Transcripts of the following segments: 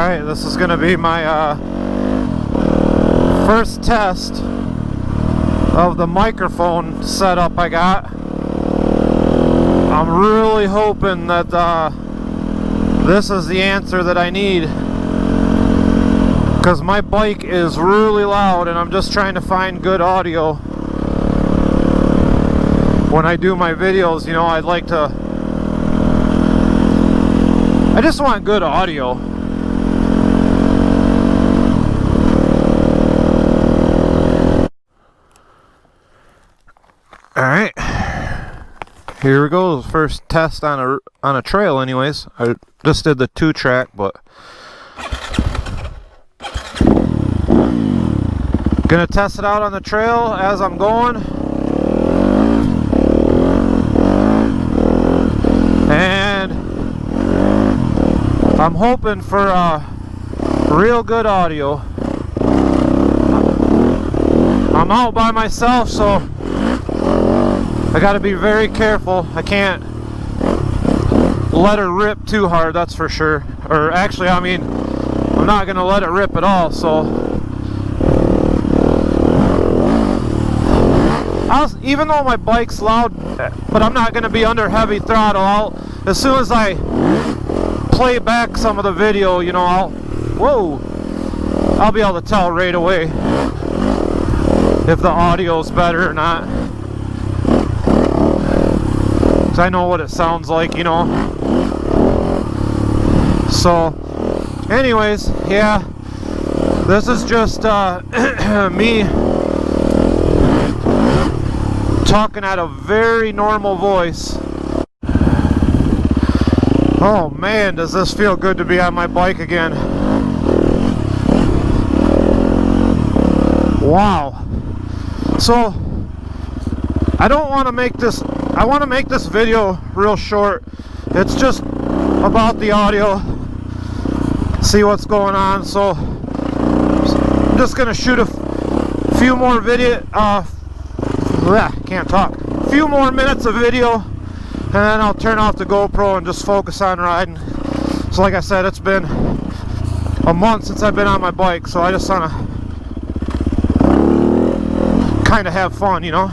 Alright, this is gonna be my first test of the microphone setup I got. I'm really hoping that this is the answer that I need, because my bike is really loud and I'm just trying to find good audio. When I do my videos, you know, I just want good audio. Alright, here we go. First test on a trail anyways. I just did the 2-track, but gonna test it out on the trail as I'm going. And I'm hoping for real good audio. I'm out by myself, so I gotta be very careful. I can't let her rip too hard, that's for sure. Or actually, I mean, I'm not gonna let it rip at all, so even though my bike's loud, but I'm not gonna be under heavy throttle. As soon as I play back some of the video, you know, I'll be able to tell right away if the audio's better or not. 'Cause I know what it sounds like, you know. So, anyways, yeah, this is just me talking at a very normal voice. Oh man, does this feel good to be on my bike again. Wow. So, I don't want to make this, I want to make this video real short. It's just about the audio, see what's going on. So I'm just gonna shoot a few more few more minutes of video, and then I'll turn off the GoPro and just focus on riding. So like I said, it's been a month since I've been on my bike, so I just want to kind of have fun, you know.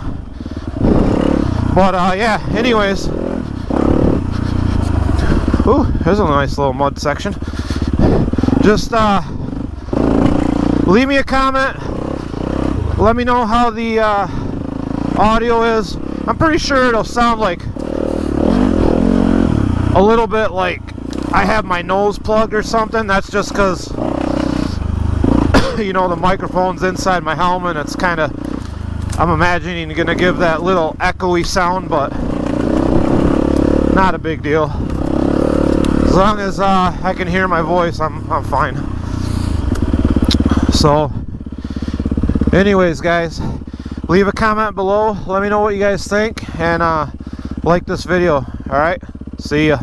But yeah, anyways, ooh, there's a nice little mud section. Just leave me a comment, let me know how the audio is. I'm pretty sure it'll sound like a little bit like I have my nose plugged or something. That's just because you know, the microphone's inside my helmet. It's kind of, I'm imagining gonna give that little echoey sound, but not a big deal. As long as I can hear my voice, I'm fine. So anyways, guys, leave a comment below, let me know what you guys think, and like this video. Alright, see ya.